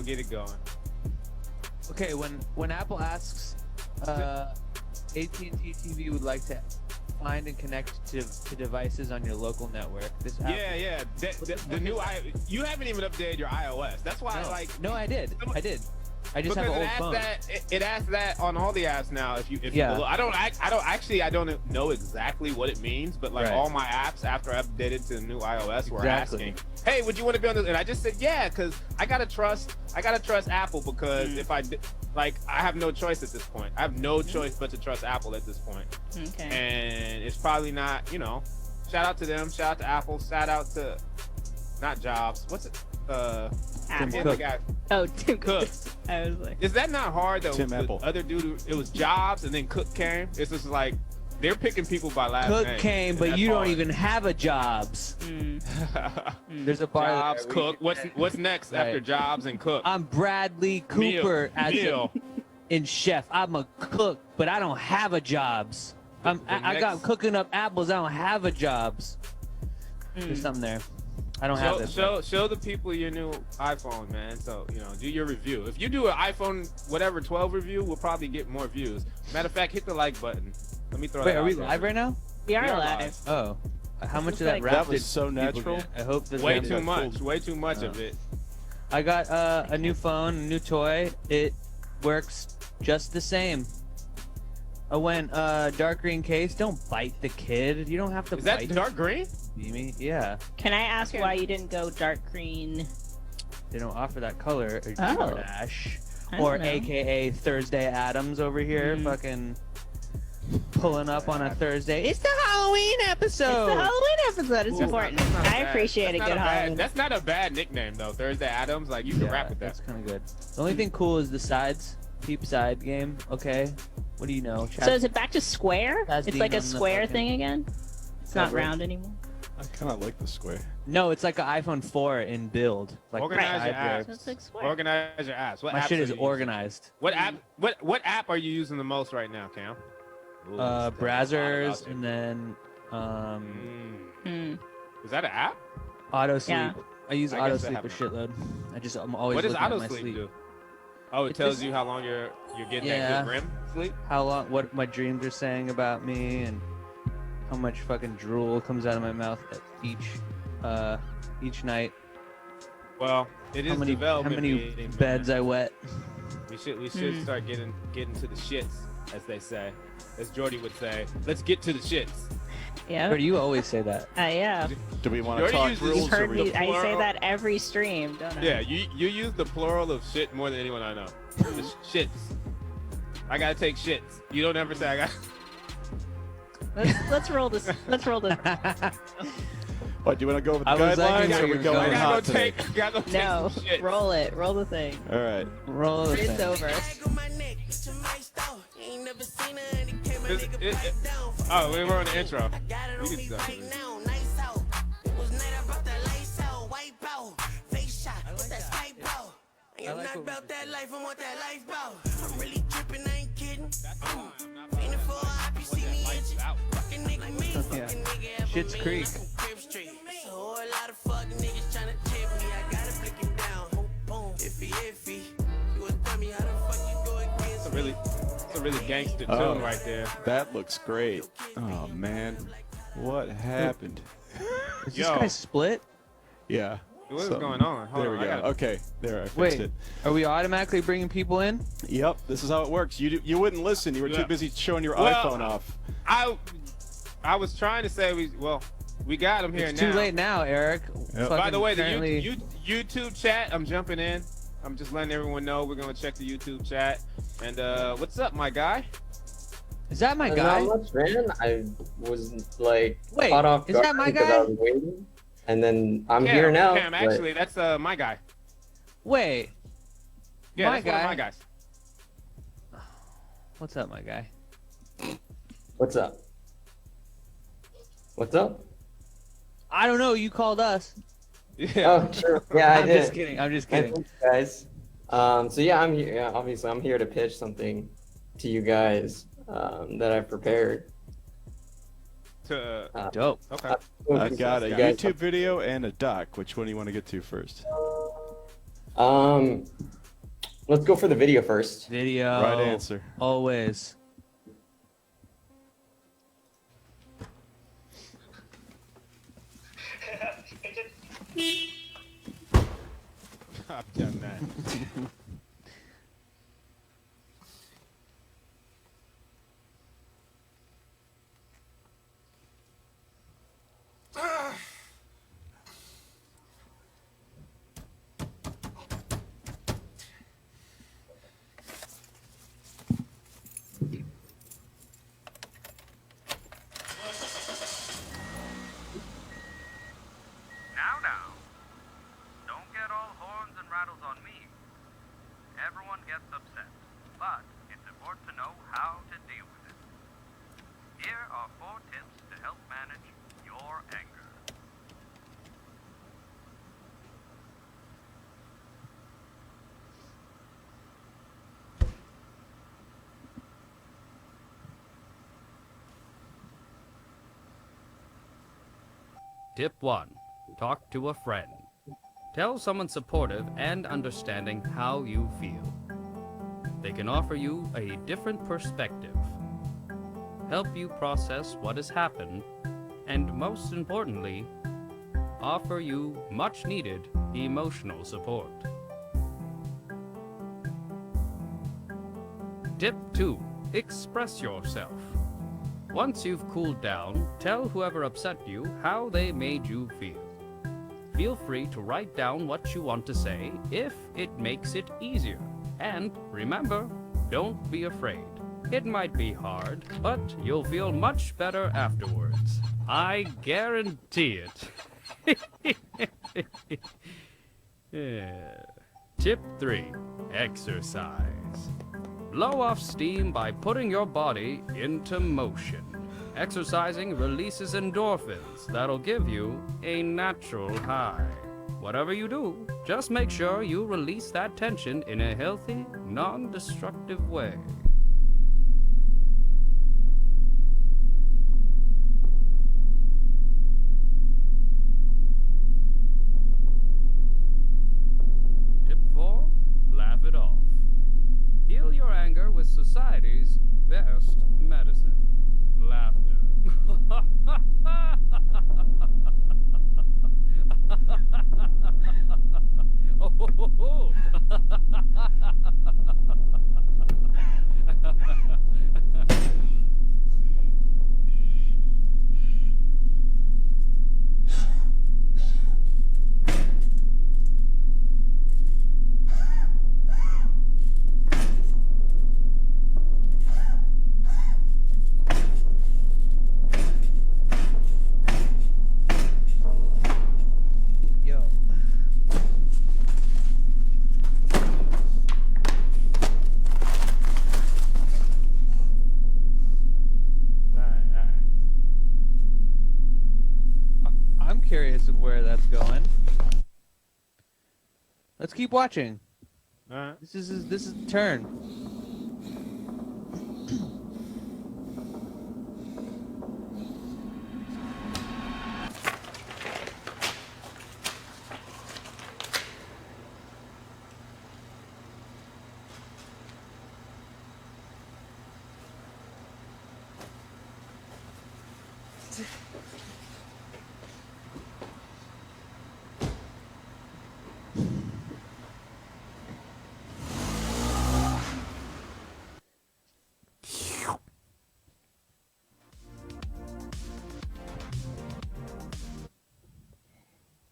get it going. Okay, when Apple asks, AT&T TV would like to find and connect to devices on your local network. This app, Yeah. The new you haven't even updated your iOS. That's why no, I did. I just have an old phone. It asks that on all the apps now. If you I don't know exactly what it means, but like all my apps after I updated to the new iOS were asking, "Hey, would you want to be on this?" And I just said, "Yeah," because I gotta trust Apple, because if I have no choice at this point. I have no choice but to trust Apple at this point. Okay. And it's probably not, shout out to them, shout out to Apple, shout out to not Jobs. What's it? Apple. The guy. Oh, Tim Cook. I was like, Is that not hard though? Tim The Apple. other dude, it was Jobs, and then Cook came. It's just like they're picking people by last name. Cook came, and but that's you don't hard. even have a Jobs. There's a bar. Jobs, Cook. What's next after Jobs and Cook? I'm Bradley Cooper in Chef. I'm a cook, but I don't have a Jobs. I got cooking up apples. I don't have a Jobs. There's something there. I don't have this. Show the people your new iPhone, man. So do your review. If you do an iPhone 12 review, we'll probably get more views. Matter of fact, hit the like button. Let me throw. Wait, are we live right now? we are live. Oh, how much of that That rap was so natural. I hope this Way rap- too much. Way too much of it. I got a new phone, a new toy. It works just the same. I went dark green case. Don't bite the kid. You don't have to Is bite. that dark green? Me? Yeah. Can I ask why you didn't go dark green? They don't offer that color. Oh. Dash. I Or don't know. AKA Thursday Adams over here, fucking pulling up on a Thursday. It's the Halloween episode. It's the Halloween episode. It's important. That's not I bad. appreciate That's a not good Halloween. That's not a bad nickname though. Thursday Adams. Like you can rap with that. That's kind of good. The only thing cool is the sides. Peep side game. Okay. What do you know? So is it back to square? That's It's being like a on the square fucking thing again? It's not cover. round anymore? I kind of like the square. No, it's like an iPhone 4 in build. Like Organize your side apps. So it's like square. Organize your apps. What My apps shit are is you using? organized. What app? What app are you using the most right now, Cam? Ooh, Brazzers, and then Is that an app? auto sleep. Yeah. I use I auto guess I sleep a haven't. shitload. I'm always What does looking at auto my sleep sleep. do? Oh, it It tells just- you how long you're getting Yeah. that good REM sleep. How long? What my dreams are saying about me, and how much fucking drool comes out of my mouth at each night. Well, it is How many development meeting, man. beds I wet. We should start getting to the shits, as they say, as Jordie would say. Let's get to the shits. Yeah. But you always say that. Yeah. Do we want You to already talk used this- rules? You've heard or we- me. I say plural. that every stream, don't I? Yeah, you use the plural of shit more than anyone I know. The shits. I gotta take shits. You don't ever say I got. Let's roll this. Let's roll this. What, do you want to go over the I was like, guidelines, you or are we were going going- I gotta go hot today? take. Gotta go take No, some shit. roll it. Roll the thing. All right. Roll the It's thing. over. Oh, we were on the intro. You can start. I like what we that life, I want that life, bro. I'm really tripping, I ain't kidding. Ain't it for a hop, you see me itching. Fucking nigga, me, fucking nigga. Schitt's Creek. Crib Street. So a whole lot of fuck niggas tryna tip me. I gotta flick him down. Boom, iffy. You a dummy, how the fuck you go against me? It's a really gangster Oh. tune right there. That looks great. Oh, man. What happened? Is this Yo. guy split? Yeah. What is So- going on? Hold There on, we I go. gotta- Okay. There, I fixed Wait, it. are we automatically bringing people in? Yep. This is how it works. You wouldn't listen. You were Yeah. too busy showing your Well, iPhone off. I was trying to say we got him here It's now. too late now, Eric. Yep. By the way, the Apparently- YouTube chat, I'm jumping in. I'm just letting everyone know we're gonna check the YouTube chat. And what's up, my guy? Is that my Not guy? much, man. I was like Wait, caught off is guard that my because guy? I was waiting, and then I'm Cam, here now. Cam, but- actually, that's my guy. Wait. Yeah, My that's one of guy? my guys. What's up, my guy? What's up? What's up? I don't know. You called us. Yeah. Oh, sure. Yeah, I I'm did. just kidding. I'm just Hey, kidding. thanks, guys. So yeah, I'm here. Yeah, obviously, I'm here to pitch something to you guys that I've prepared. Dope. Okay. I've got a You guys- YouTube video and a doc. Which one do you want to get to first? Let's go for the video first. Video. Right answer. Always. I've done that. Now, don't get all horns and rattles on me. Everyone gets upset, but it's important to know how to deal with it. Here are 4 tips to help manage your anger. Tip 1. Talk to a friend. Tell someone supportive and understanding how you feel. They can offer you a different perspective, help you process what has happened, and most importantly, offer you much needed emotional support. Tip 2. Express yourself. Once you've cooled down, tell whoever upset you how they made you feel. Feel free to write down what you want to say if it makes it easier. And remember, don't be afraid. It might be hard, but you'll feel much better afterwards. I guarantee it. Yeah. Tip 3. Exercise. Blow off steam by putting your body into motion. Exercising releases endorphins that'll give you a natural high. Whatever you do, just make sure you release that tension in a healthy, non-destructive way. Tip 4. Laugh it off. Heal your anger with society's best medicine. Laughter. Oh, ho, ho, ho. Yo. I'm curious of where that's going. Let's keep watching. Alright. This is the turn.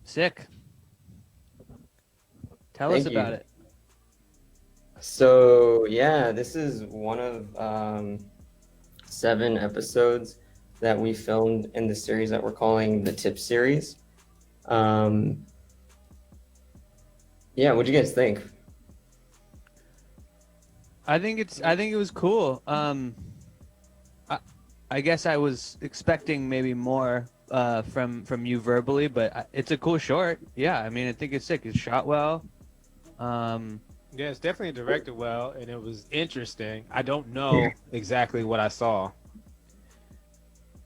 Sick. Tell us Thank you. about it. So yeah, this is one of 7 episodes that we filmed in the series that we're calling the Tip series. Yeah, what'd you guys think? I think it was cool. I guess I was expecting maybe more from you verbally, but it's a cool short. Yeah, I mean, I think it's sick. It's shot well. Yeah, it's definitely directed well, and it was interesting. I don't know exactly what I saw.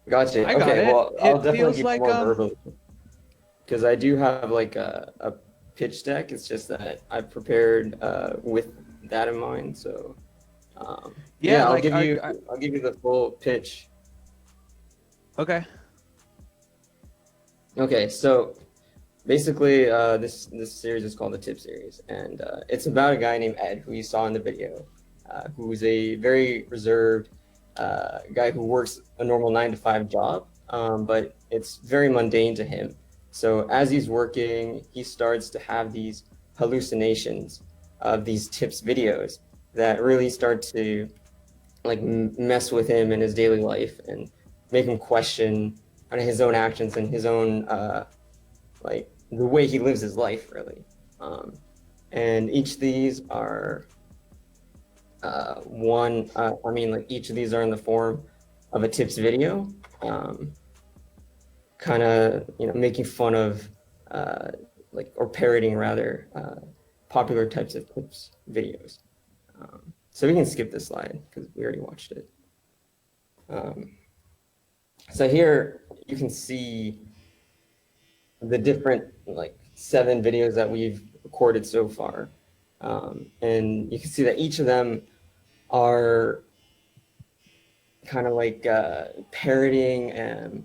Gotcha. I got Okay, it. well, I'll It definitely feels give like, more verbally. Because I do have like a pitch deck. It's just that I prepared with that in mind. So Yeah, I'll like, give you the full pitch. Okay. Okay, so basically, this series is called the Tip series, and it's about a guy named Ed, who you saw in the video, who's a very reserved guy who works a normal 9-to-5 job, but it's very mundane to him. So as he's working, he starts to have these hallucinations of these tips videos that really start to like mess with him in his daily life and make him question kind of his own actions and his own like the way he lives his life, really. And each of these are each of these are in the form of a tips video, kind of, making fun of or parroting rather popular types of tips videos. So we can skip this slide because we already watched it. So here you can see the different 7 videos that we've recorded so far. And you can see that each of them are kind of like parroting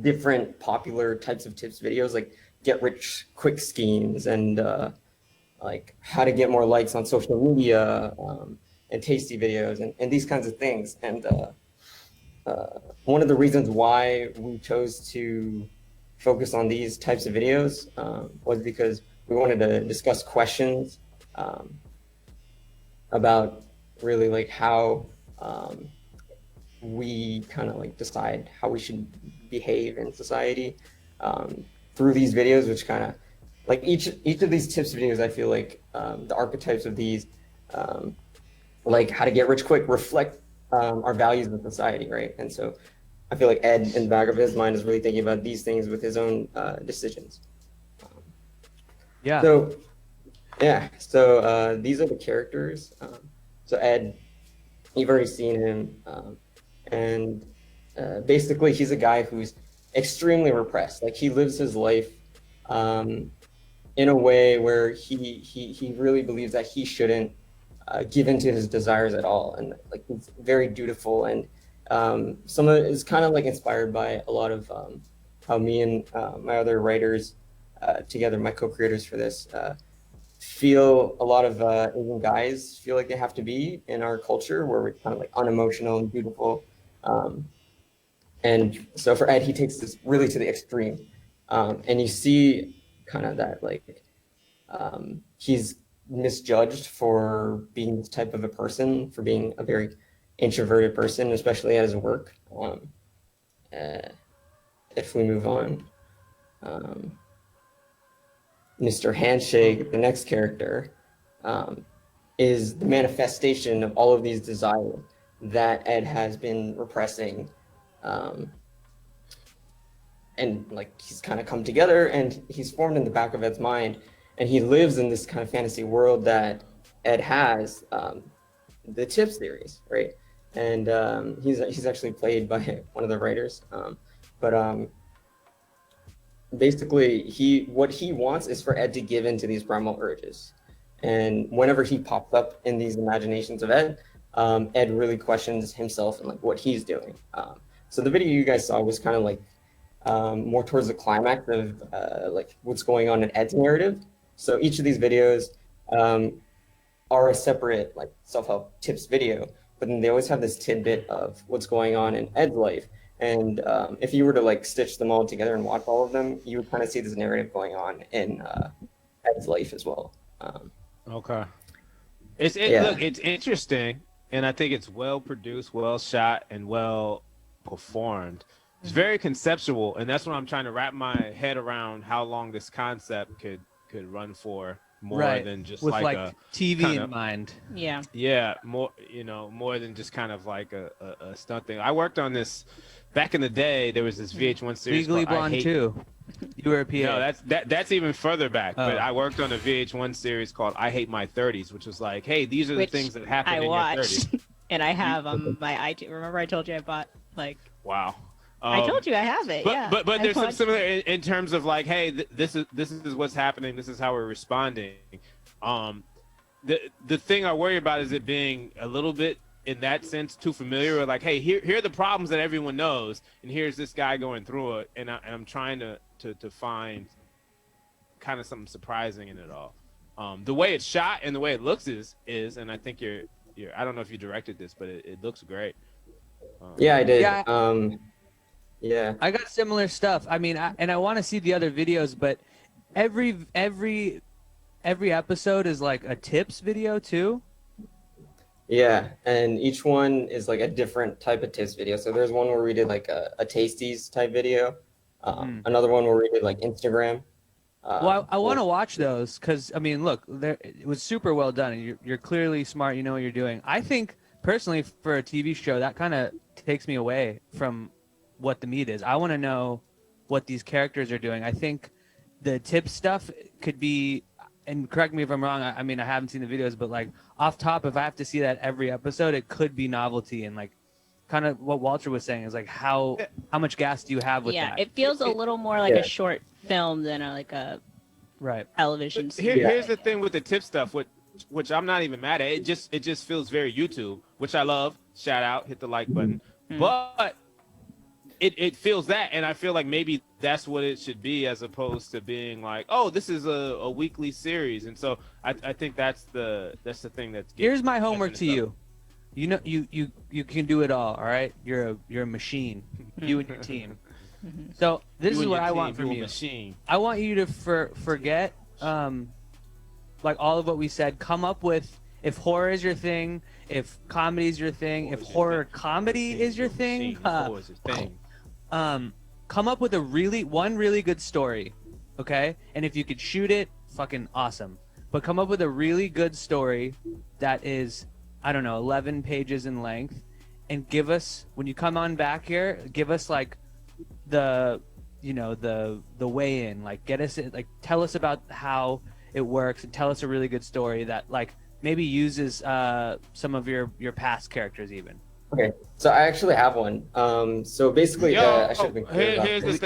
different popular types of tips videos, like get rich quick schemes and like how to get more likes on social media, and tasty videos and these kinds of things. And one of the reasons why we chose to focus on these types of videos was because we wanted to discuss questions about really like how we kind of like decide how we should behave in society through these videos, which kind of like each of these tips videos, I feel like the archetypes of these, like how to get rich quick, reflect our values in society, right? And so I feel like Ed, in the back of his mind, is really thinking about these things with his own decisions. Yeah. So these are the characters. So Ed, you've already seen him, and basically he's a guy who's extremely repressed. Like he lives his life in a way where he really believes that he shouldn't give in to his desires at all, and like he's very dutiful. And some of it is kind of like inspired by a lot of how me and my other writers together, my co-creators for this, feel a lot of Asian guys feel like they have to be in our culture, where we're kind of like unemotional and beautiful. And so for Ed, he takes this really to the extreme, and you see kind of that like he's misjudged for being this type of a person, for being a very introverted person, especially at his work. If we move on, Mr. Handshake, the next character, is the manifestation of all of these desires that Ed has been repressing, and like he's kind of come together and he's formed in the back of Ed's mind, and he lives in this kind of fantasy world that Ed has, the Tips series, right? And he's actually played by one of the writers, but basically what he wants is for Ed to give in to these primal urges. And whenever he pops up in these imaginations of Ed, Ed really questions himself and like what he's doing. So the video you guys saw was kind of like more towards the climax of like what's going on in Ed's narrative. So each of these videos are a separate like self-help tips video, but then they always have this tidbit of what's going on in Ed's life. And if you were to like stitch them all together and watch all of them, you would kind of see this narrative going on in Ed's life as well. Okay. Look, it's interesting, and I think it's well produced, well shot, and well performed. It's very conceptual, and that's what I'm trying to wrap my head around, how long this concept could run for, more than just with like a TV kind in of, Yeah. mind. Yeah, more than just kind of like a stunt thing. I worked on this back in the day. There was this VH1 series Legally called Blonde 2. You were a PA. No, that's even further back. But I worked on a VH1 series called I Hate My 30s, which was like, hey, these are the things that happen in your 30s. And I have on my iTunes. Remember I told you I bought like. Wow. I told you I have it. Yeah. But there's some similar in terms of like, hey, this is what's happening. This is how we're responding. the thing I worry about is it being a little bit, in that sense, too familiar. Or like, hey, here are the problems that everyone knows, and here's this guy going through it, and I'm trying to find kind of something surprising in it all. The way it's shot and the way it looks is, and I think you're I don't know if you directed this, but it looks great. Yeah, I did. Yeah. Yeah. I got similar stuff. I mean, I want to see the other videos, but every episode is like a tips video too. Yeah, and each one is like a different type of tips video. So there's one where we did like a tasties type video. Another one where we did like Instagram. Well, I want to watch those because, I mean, look, it was super well done. And you're clearly smart. You know what you're doing. I think, personally, for a TV show, that kind of takes me away from what the meat is. I want to know what these characters are doing. I think the tip stuff could be, and correct me if I'm wrong, I mean, I haven't seen the videos, but like off top, if I have to see that every episode, it could be novelty. And like kind of what Walter was saying is like, how much gas do you have with that? Yeah, it feels a little more like a short film than like a television series. Here's the thing with the tip stuff, which I'm not even mad at. It just feels very YouTube, which I love. Shout out, hit the like button. But it feels that, and I feel like maybe that's what it should be, as opposed to being like, oh, this is a weekly series. And so I think that's the thing that's here's my homework to you. You know, you can do it all right? You're a machine. You and your team. So this is what I want from you. Machine. I want you to forget like all of what we said. Come up with, if horror is your thing, if comedy is your thing, if horror comedy is your thing, come up with one really good story, okay? And if you could shoot it, fucking awesome. But come up with a really good story that is, I don't know, 11 pages in length, and give us, when you come on back here, give us like the way in, like get us, like tell us about how it works, and tell us a really good story that like maybe uses some of your past characters even. Okay, so I actually have one. So basically, I should have been clear here's the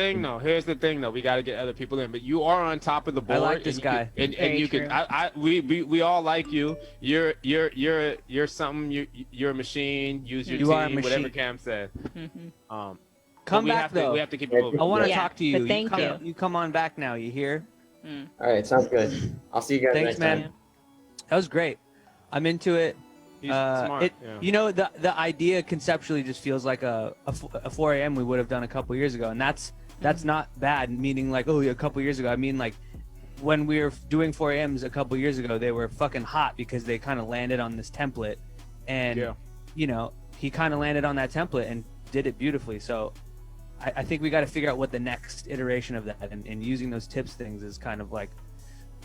thing though. We got to get other people in, but you are on top of the board. I like this guy. And you can. We all like you. You're something. You're a machine. Use your team. Whatever Cam said. Come back though. We have to keep it moving. I want to talk to you. But thank you. You come on back now. You hear? All right, sounds good. I'll see you guys Thanks, next man. time. That was great. I'm into it. He's smart. You know, the idea conceptually just feels like a 4 a.m. we would have done a couple years ago, and that's not bad. Meaning like, oh, a couple years ago. I mean like, when we were doing 4 a.m.s a couple years ago, they were fucking hot because they kind of landed on this template, and you know, he kind of landed on that template and did it beautifully. So I think we got to figure out what the next iteration of that, and using those tips things is kind of like,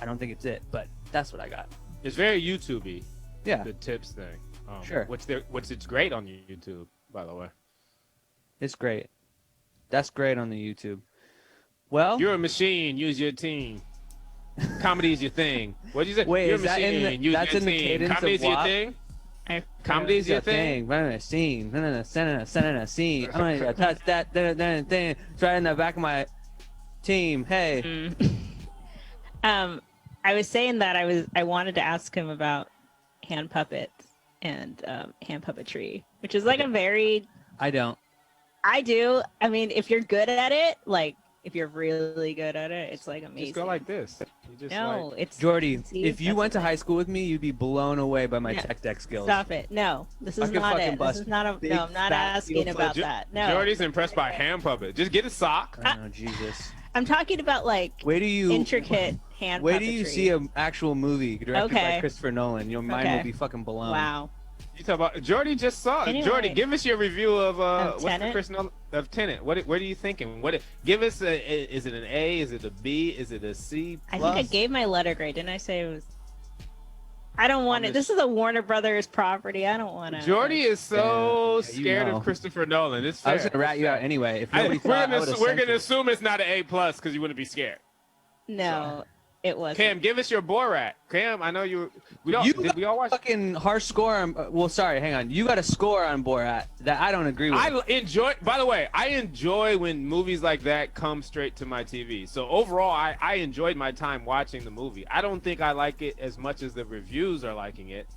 I don't think it's it, but that's what I got. It's very YouTube-y. Yeah. The tips thing. Sure. Which it's great on YouTube, by the way. It's great. That's great on the YouTube. Well, you're a machine. Use your team. Comedy is your thing. What'd you say? Wait, you're is that in the, that's in the cadence Comedy of is your WAP? thing. Comedy is your thing. Running a scene. Sending a scene. I'm gonna touch that thing. It's right in the back of my team. Hey. I was saying that I wanted to ask him about hand puppets and hand puppetry, which is like a very. I don't. I do. I mean, if you're good at it, like if you're really good at it, it's like amazing. Just go like this. It's Jordie. If you went to high school with me, you'd be blown away by my tech deck skills. Stop it! No, this is not it. This is not a. No, I'm not asking about that. No. Jordie's impressed by hand puppet. Just get a sock. Oh Jesus. I'm talking about like intricate hand puppetry. Wait till you see an actual movie directed by Christopher Nolan. Your mind will be fucking blown. Wow. You talk about Jordie just saw it. Anyway, Jordie, give us your review of what's Tenet? the Chris Nolan of Tenet. What are you thinking? Give us is it an A? Is it a B? Is it a C+? I think I gave my letter grade. Didn't I say it was? I don't want it. This is a Warner Brothers property. I don't want to. Jordie is so scared of Christopher Nolan. It's fair. I was gonna rat you out anyway. If we're gonna assume it's not an A+ because you wouldn't be scared. No, It was. Cam, give us your Borat. Cam, I know you. Did we all watch? Fucking harsh score on. Well, sorry, hang on. You got a score on Borat that I don't agree with. I enjoy. By the way, I enjoy when movies like that come straight to my TV. So overall, I enjoyed my time watching the movie. I don't think I like it as much as the reviews are liking it.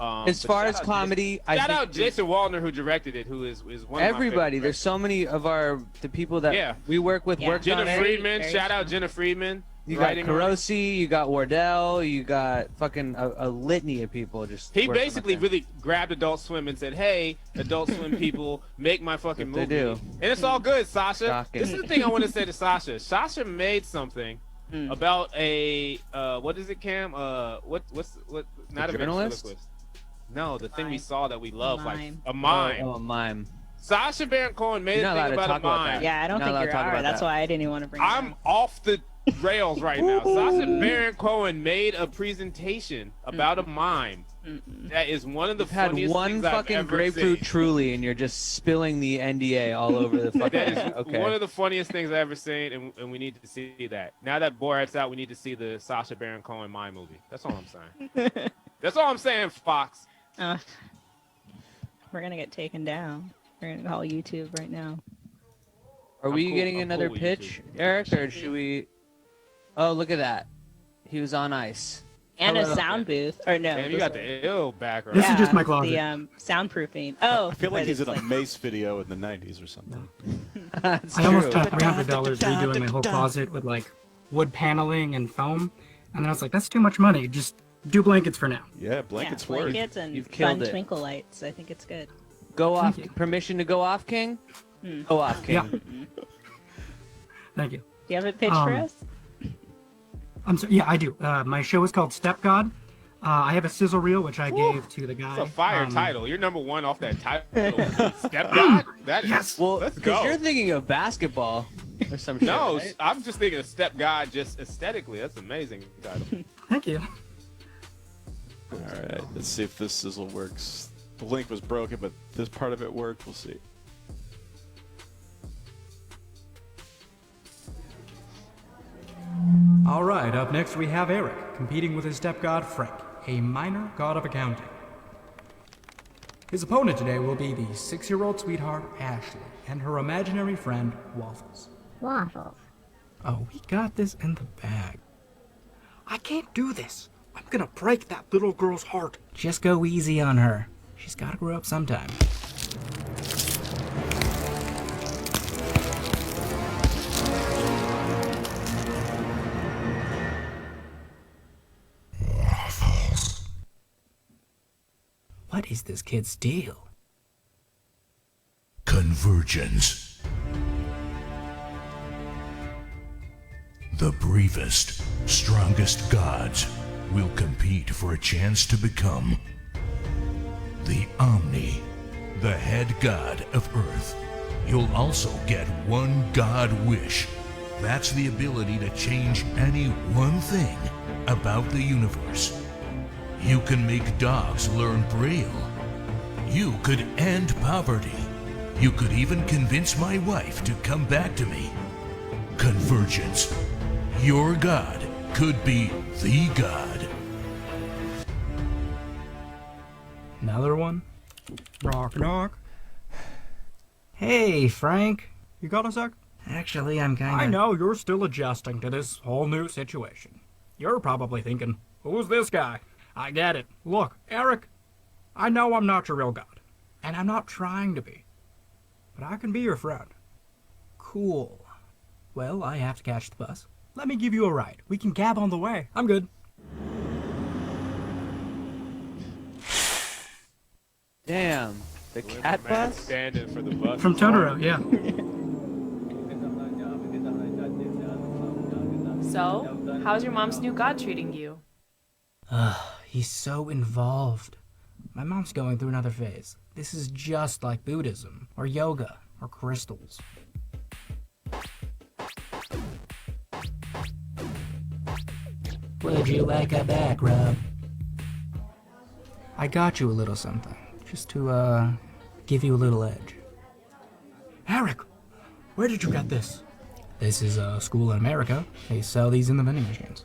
As far as comedy, shout out Jason Wallner who directed it, who is one everybody. of my favorite There's so many of the people that we work with worked on Jenna it. Friedman. Shout out Jenna Friedman. You got Carosi, you got Wardell, you got fucking a litany of people just. He basically really grabbed Adult Swim and said, "Hey, Adult Swim people, make my fucking movie." They do, and it's all good, Sasha. Shocking. This is the thing I want to say to Sasha. Sasha made something about a what is it, Cam? What's not a journalist? No, the thing we saw that we love, like a mime. mime. Oh, a mime. Sasha Baron Cohen made a thing about a mime. Yeah, I don't think you're alright. That's why I didn't even want to bring it up. I'm off the rails right now. Sasha Baron Cohen made a presentation about a mime. That is one of the funniest things I've fucking ever grapefruit seen. Truly, and you're just spilling the NDA all over the fucking. That is one of the funniest things I've ever seen, and we need to see that. Now that Borat's out, we need to see the Sasha Baron Cohen mime movie. That's all I'm saying. That's all I'm saying, Fox. We're gonna get taken down. We're gonna call YouTube right now. Are we getting another pitch, Eric, or should we? Oh, look at that. He was on ice. And a sound booth, or no? Damn, you got the ill background. This is just my closet. The soundproofing. Oh, I feel like he's in a Mace video in the 90s or something. I almost spent $300 redoing my whole closet with like wood paneling and foam, and then I was like, that's too much money. Just do blankets for now. Yeah, blankets work. Blankets and You've fun killed it. twinkle lights. I think it's good. Go off. Permission to go off, King? Go off, King. Yeah. Thank you. Do you have a pitch for us? I'm sorry. Yeah, I do. My show is called Step God. I have a sizzle reel which I gave to the guy. It's a fire title. You're number one off that title. Step God. That is. Yes. Well, let's because go. you're thinking of basketball or some shit. No, right? I'm just thinking of Step God just aesthetically. That's an amazing title. Thank you. All right, let's see if this sizzle works. The link was broken, but this part of it worked. We'll see. All right, up next we have Eric, competing with his stepgod Frank, a minor god of accounting. His opponent today will be the 6-year-old sweetheart Ashley and her imaginary friend Waffles. Waffles. Oh, we got this in the bag. I can't do this. I'm gonna break that little girl's heart. Just go easy on her. She's gotta grow up sometime. What is this kid's deal? Convergence. The bravest, strongest gods will compete for a chance to become the Omni, the head god of Earth. You'll also get one god wish. That's the ability to change any one thing about the universe. You can make dogs learn Braille. You could end poverty. You could even convince my wife to come back to me. Convergence. Your god could be the god. Another one? Knock, knock. Hey, Frank. You got a sec? Actually, I'm kinda... I know, you're still adjusting to this whole new situation. You're probably thinking, who's this guy? I get it. Look, Eric, I know I'm not your real god, and I'm not trying to be, but I can be your friend. Cool. Well, I have to catch the bus. Let me give you a ride. We can cab on the way. I'm good. Damn. The cat bus? Standing for the bus. From Totoro, yeah. So, how's your mom's new god treating you? He's so involved. My mom's going through another phase. This is just like Buddhism, or yoga, or crystals. Would you like a back rub? I got you a little something, just to, give you a little edge. Eric, where did you get this? This is a school in America. They sell these in the vending machines.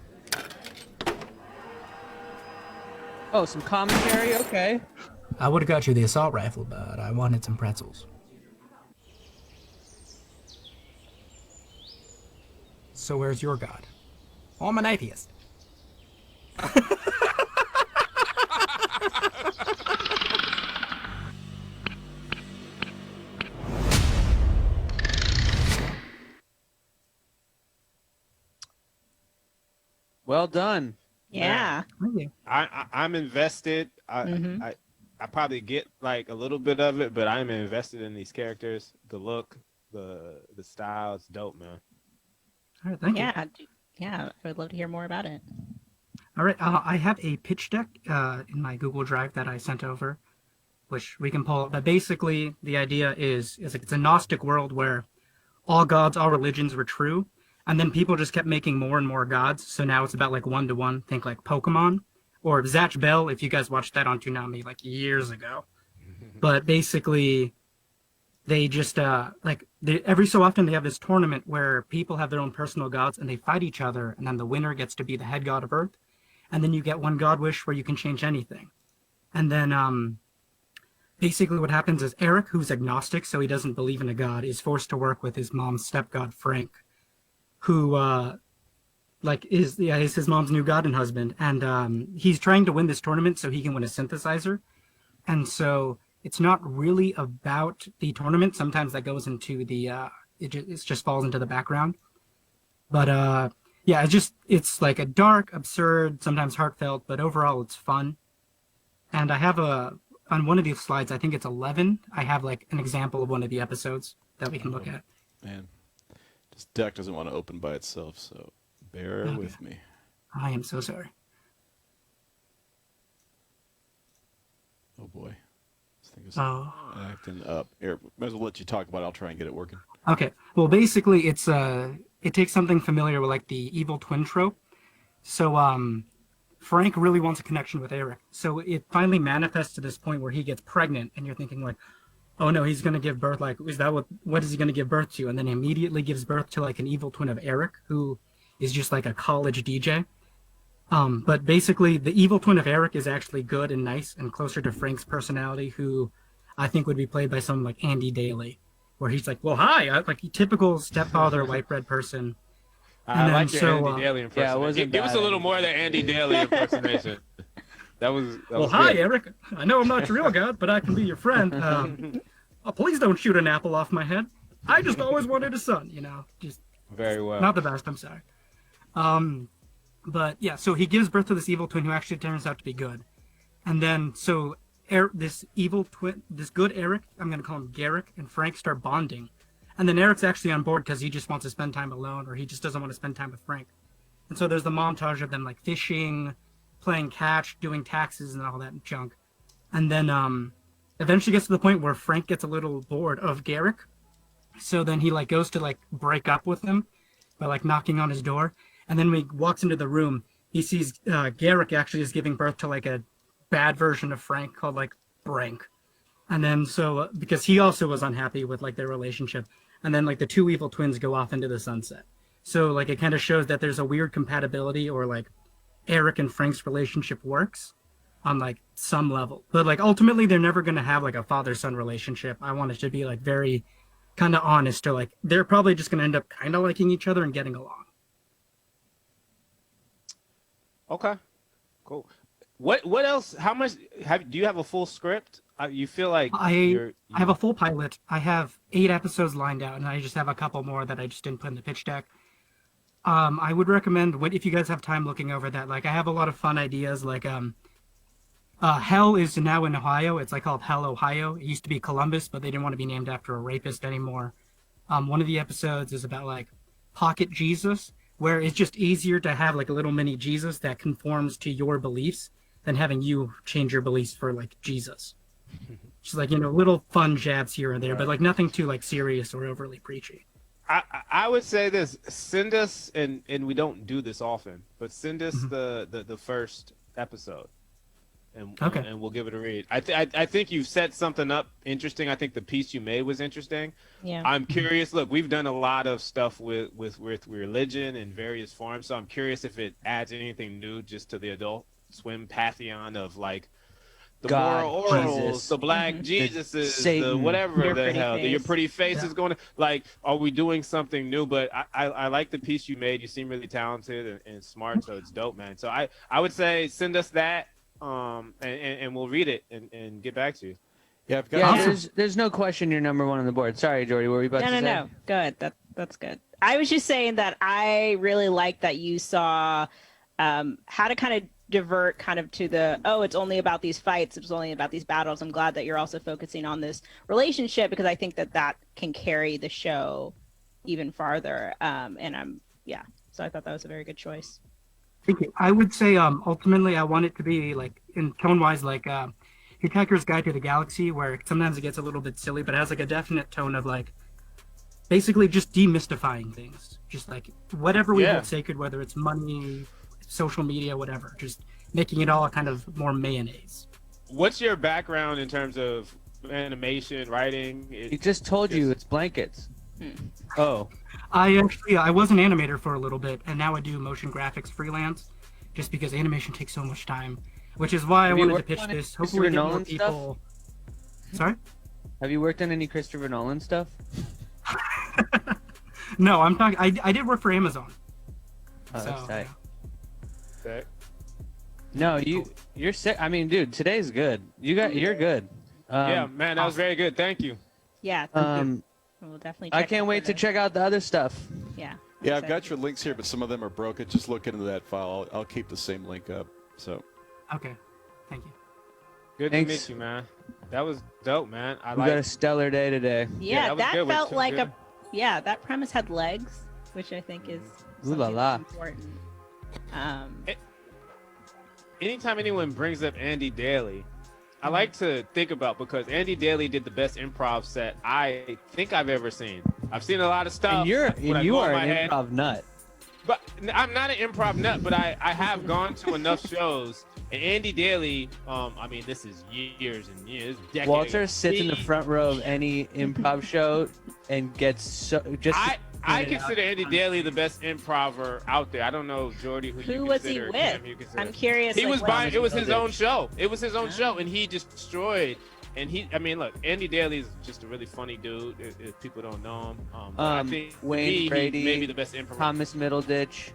Oh, some commentary. Okay. I would have got you the assault rifle, but I wanted some pretzels. So where's your god? Oh, I'm an atheist. Well done. Yeah. I'm invested. I probably get like a little bit of it, but I'm invested in these characters. The look, the style, it's dope, man. All right, thank you. Yeah, I would love to hear more about it. All right, I have a pitch deck in my Google Drive that I sent over, which we can pull. But basically, the idea is like it's a Gnostic world where all gods, all religions were true, and then people just kept making more and more gods. So now it's about like one-to-one. Think like Pokemon or Zatch Bell, if you guys watched that on Toonami like years ago. But basically, they just every so often they have this tournament where people have their own personal gods and they fight each other, and then the winner gets to be the head god of Earth. And then you get one god wish where you can change anything. And then basically what happens is Eric, who's agnostic, so he doesn't believe in a god, is forced to work with his mom's stepgod Frank, who is his mom's new god and husband. And he's trying to win this tournament so he can win a synthesizer. And so it's not really about the tournament. Sometimes that goes into the it just falls into the background. But yeah, it's like a dark, absurd, sometimes heartfelt, but overall it's fun. And I have on one of these slides, I think it's 11, I have like an example of one of the episodes that we can look at. Man, this deck doesn't want to open by itself, so bear with me. I am so sorry. Oh boy. This thing is acting up. Here, might as well let you talk about it. I'll try and get it working. Okay. Well, basically, it takes something familiar with like the evil twin trope. So Frank really wants a connection with Eric. So it finally manifests to this point where he gets pregnant, and you're thinking like, oh no, he's gonna give birth. Like, is that what is he gonna give birth to? And then he immediately gives birth to like an evil twin of Eric, who is just like a college DJ. But basically, the evil twin of Eric is actually good and nice and closer to Frank's personality, who I think would be played by someone like Andy Daly, where he's like, well, hi, like a typical stepfather, white bread person. I like your Andy Daly impersonation. Give us a little more of that Andy Daly impersonation. That was hi, good. Eric. I know I'm not your real god, but I can be your friend. Please don't shoot an apple off my head. I just always wanted a son, just very well. Not the best, I'm sorry. But yeah, so he gives birth to this evil twin who actually turns out to be good. And then, so this evil twin, this good Eric, I'm going to call him Garrick, and Frank start bonding. And then Eric's actually on board because he just wants to spend time alone, or he just doesn't want to spend time with Frank. And so there's the montage of them like fishing, playing catch, doing taxes and all that junk. And then eventually gets to the point where Frank gets a little bored of Garrick. So then he like goes to like break up with him by like knocking on his door. And then when he walks into the room, he sees Garrick actually is giving birth to like a bad version of Frank called like Brank. And then so because he also was unhappy with like their relationship. And then like the two evil twins go off into the sunset. So like it kind of shows that there's a weird compatibility, or like Eric and Frank's relationship works on like some level. But like ultimately they're never going to have like a father-son relationship. I want it to be like very kind of honest, or like they're probably just going to end up kind of liking each other and getting along. Okay, cool. What else? How much do you have a full script? You feel like I have a full pilot. I have 8 episodes lined out, and I just have a couple more that I just didn't put in the pitch deck. I would recommend if you guys have time looking over that. Like I have a lot of fun ideas. Like Hell is now in Ohio. It's like called Hell, Ohio. It used to be Columbus, but they didn't want to be named after a rapist anymore. One of the episodes is about like Pocket Jesus, where it's just easier to have like a little mini Jesus that conforms to your beliefs than having you change your beliefs for like Jesus. Just like, little fun jabs here and there, but like nothing too like serious or overly preachy. I would say this: send us, and we don't do this often, but send us the first episode, and we'll give it a read. I think you've set something up interesting. I think the piece you made was interesting. Yeah. I'm curious. Look, we've done a lot of stuff with religion in various forms, so I'm curious if it adds anything new just to the adult swim pantheon of like the God, moral orals, Jesus. the black Jesuses, the Satan. whatever Your the pretty hell, your face. pretty face is going to, like, are we doing something new? But I like the piece you made. You seem really talented and smart, so it's dope, man. So I would say send us that, and we'll read it and get back to you. Yeah, I've got there's no question you're number one on the board. Sorry, Jordie, what were you about to say? No. Good. That's good. I was just saying that I really like that you saw how to kind of divert kind of to the, it's only about these fights, it's only about these battles. I'm glad that you're also focusing on this relationship, because I think that can carry the show even farther. So I thought that was a very good choice. Thank you. I would say ultimately I want it to be like in tone wise like Hitchhiker's Guide to the Galaxy, where sometimes it gets a little bit silly, but it has like a definite tone of like basically just demystifying things, just like whatever we hold sacred, whether it's money, social media, whatever, just making it all kind of more mayonnaise. What's your background in terms of animation, writing? He just told you it's blankets. Oh. I was an animator for a little bit, and now I do motion graphics freelance, just because animation takes so much time, which is why I wanted to pitch this. Hopefully get more people. Sorry? Have you worked on any Christopher Nolan stuff? No, I'm talking. I did work for Amazon. Oh, that's tight. Okay. No, you're sick. I mean, dude, today's good. You're good. Yeah, man, that was very good. Thank you. Yeah. We'll definitely. I can't wait to check out the other stuff. Yeah. Yeah, I've got your links here, but some of them are broken. Just look into that file. I'll keep the same link up. So. Okay. Thank you. Good to meet you, man. That was dope, man. We got a stellar day today. Yeah, that felt like that premise had legs, which I think is important. Anytime anyone brings up Andy Daly, I like to think about, because Andy Daly did the best improv set I think I've ever seen. I've seen a lot of stuff. And you are an improv nut. But I'm not an improv nut, but I have gone to enough shows. And Andy Daly, I mean, this is years and years, decades. Walter sits in the front row of any improv show and gets I consider Andy Daly the best improver out there. I don't know, Jordie, who was he with? I'm curious. He was buying. It was his own show. It was his own show, and he just destroyed. And I mean, look, Andy Daly is just a really funny dude. If people don't know him, I think Wayne Brady, he may be the best improver. Thomas Middleditch.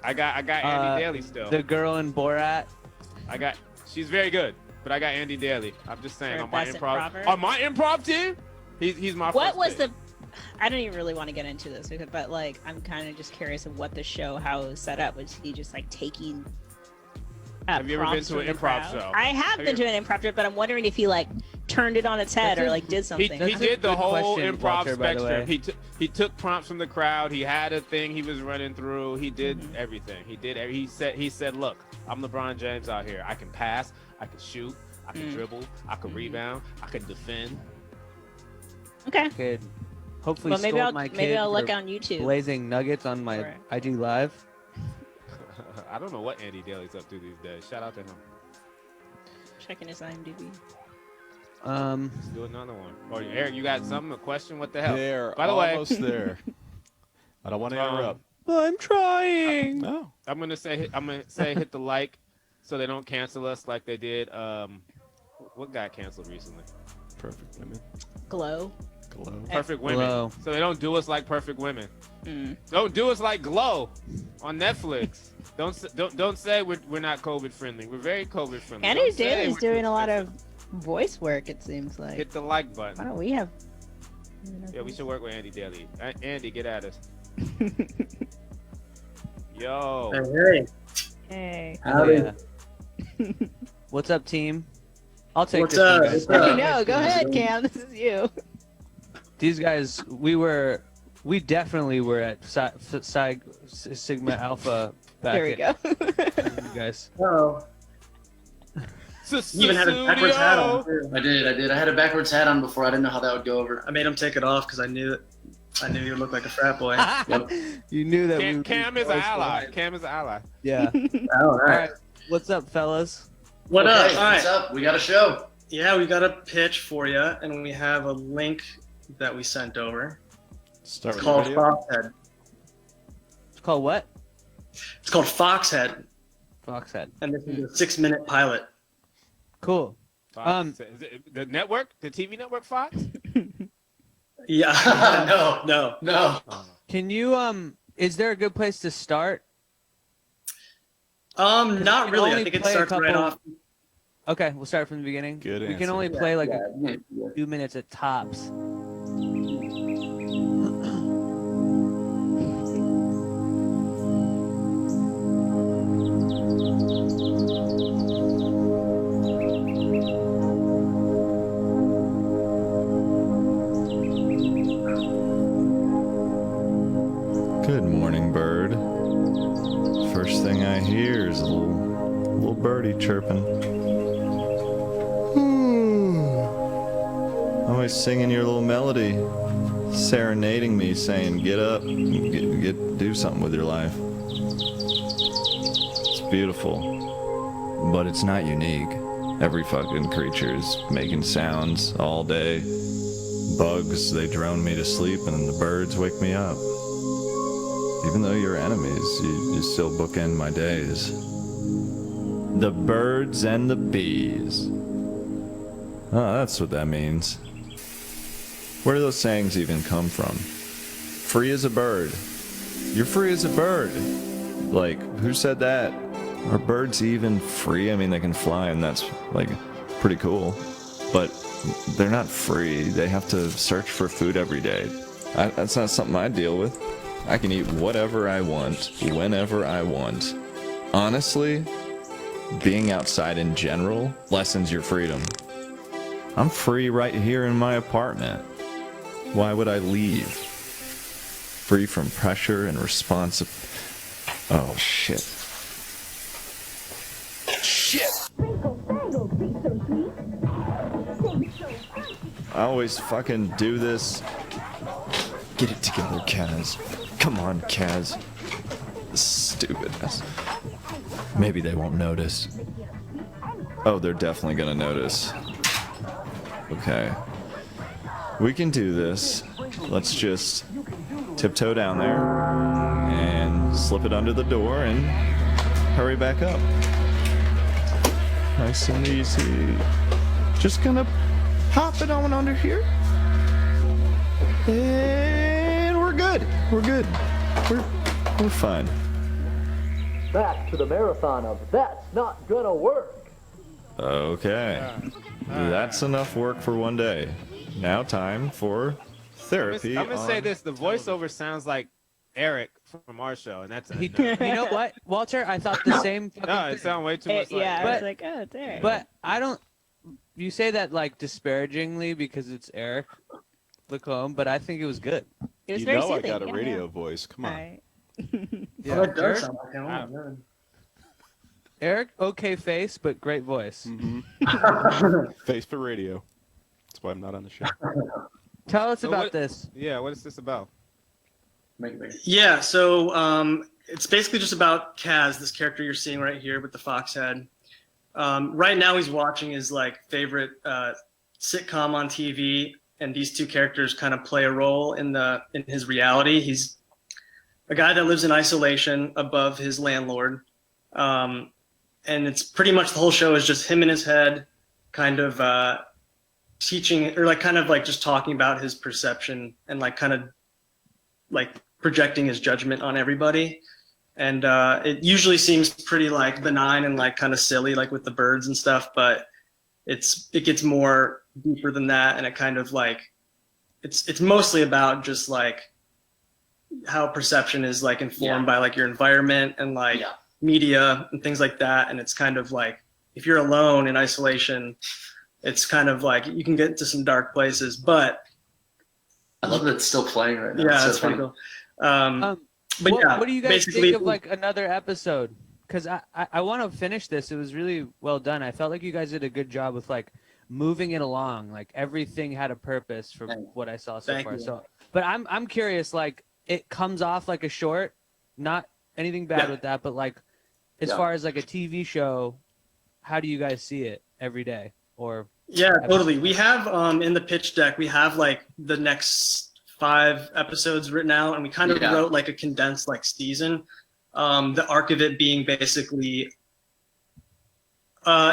I got Andy Daly still. The girl in Borat. She's very good, but I got Andy Daly. I'm just saying, on my improv team, he's my. What was the? I don't even really want to get into this, but like, I'm kind of just curious of what the show, how it was set up. Was he just like taking? Have you ever been to an improv show? I have been to an improv show, but I'm wondering if he like turned it on its head or like did something. He did the whole improv spectrum. He took prompts from the crowd. He had a thing he was running through. He did everything. He said, look, I'm LeBron James out here. I can pass. I can shoot. I can dribble. I can rebound. I can defend. Okay. Kid. Hopefully, well, maybe I'll look on YouTube. Blazing nuggets on my IG Live. I don't know what Andy Daly's up to these days. Shout out to him. Checking his IMDb. Let's do another one. Oh, Eric, you got something? A question? What the hell? They're By the way, almost there. I don't want to interrupt. I'm trying. No. I'm gonna say hit the like, so they don't cancel us like they did. What got canceled recently? Perfect Women. Glow. Perfect Women. So they don't do us like Perfect Women. Don't do us like Glow on Netflix. Don't say we're not COVID friendly. We're very COVID friendly. Andy Daly's doing a lot of voice work, it seems like. Hit the like button. Why don't we have? Yeah, we should work with Andy Daly. Andy, get at us. Yo. Hey. Howdy. What's up, team? I'll take What's this. up? No, go ahead, Cam. This is you. These guys, we definitely were at Sigma Alpha back. There we go. You guys. Oh. You even had a backwards hat on. I did. I had a backwards hat on before. I didn't know how that would go over. I made him take it off because I knew you looked like a frat boy. Yep. You knew that. Cam is an ally. Cam is an ally. Yeah. All right. What's up, fellas? What up? All right. What's up? We got a show. Yeah, we got a pitch for you, and we have a link that we sent over. It's called Foxhead. It's called what? It's called Foxhead. Foxhead. And this is a 6-minute pilot. Cool. Fox, is it the network, the TV network Fox? Yeah. No. Can you is there a good place to start? Not really. I think it starts right off. Okay, we'll start from the beginning. Good We can answer. only play like 2 minutes at tops. Good morning, bird. First thing I hear is a little birdie chirping. Always singing your little melody, serenading me, saying, "Get up, do something with your life." It's beautiful, but it's not unique. Every fucking creature is making sounds all day. Bugs, they drone me to sleep, and then the birds wake me up. Even though you're enemies, you still bookend my days. The birds and the bees. Oh, that's what that means. Where do those sayings even come from? Free as a bird. You're free as a bird. Like, who said that? Are birds even free? I mean, they can fly, and that's, like, pretty cool. But they're not free. They have to search for food every day. That's not something I deal with. I can eat whatever I want, whenever I want. Honestly, being outside in general lessens your freedom. I'm free right here in my apartment. Why would I leave? Free from pressure and Oh, shit. Shit! I always fucking do this. Get it together, Kaz. Come on, Kaz. Stupidness. Maybe they won't notice. Oh, they're definitely gonna notice. Okay. We can do this. Let's just tiptoe down there and slip it under the door and hurry back up. Nice and easy. Just gonna pop it on under here. And we're good. We're good. We're fine. Back to the marathon of That's Not Gonna Work. Okay. That's enough work for one day. Now time for therapy. I'm gonna say this: the voiceover sounds like Eric from our show, and that's you know what, Walter? I thought the same. No, it sounds way too much like. Yeah, Eric. I was like, oh, it's Eric. But I don't. You say that like disparagingly because it's Eric Lacombe, but I think it was good. It was You very know I soothing, got a yeah. radio voice. Come on. Yeah. That does Eric, sound like him. Oh, man. Eric, okay face, but great voice. Face for radio. That's why I'm not on the show. Tell us So about what- this. Yeah, what is this about? Yeah, so it's basically just about Kaz, this character you're seeing right here with the fox head. Right now he's watching his like favorite sitcom on TV, and these two characters kind of play a role in his reality. He's a guy that lives in isolation above his landlord. And it's pretty much the whole show is just him in his head kind of teaching or like kind of like just talking about his perception and like kind of like projecting his judgment on everybody. And it usually seems pretty like benign and like kind of silly, like with the birds and stuff, but it gets more deeper than that. And it kind of like, it's mostly about just like how perception is like informed by like your environment and like media and things like that. And it's kind of like, if you're alone in isolation, it's kind of like, you can get into some dark places, but I love that it's still playing right now. yeah, It's so that's pretty funny. cool. But yeah, what do you guys basically, think of like another episode? Because I want to finish this. It was really well done. I felt like you guys did a good job with like moving it along. Like everything had a purpose from what I saw so Thank far. you. So, but I'm curious. Like it comes off like a short, not anything bad with that, but like as far as like a TV show, how do you guys see it every day? Or yeah, totally. We have in the pitch deck, we have like the next 5 episodes written out, and we kind of wrote like a condensed like season. The arc of it being basically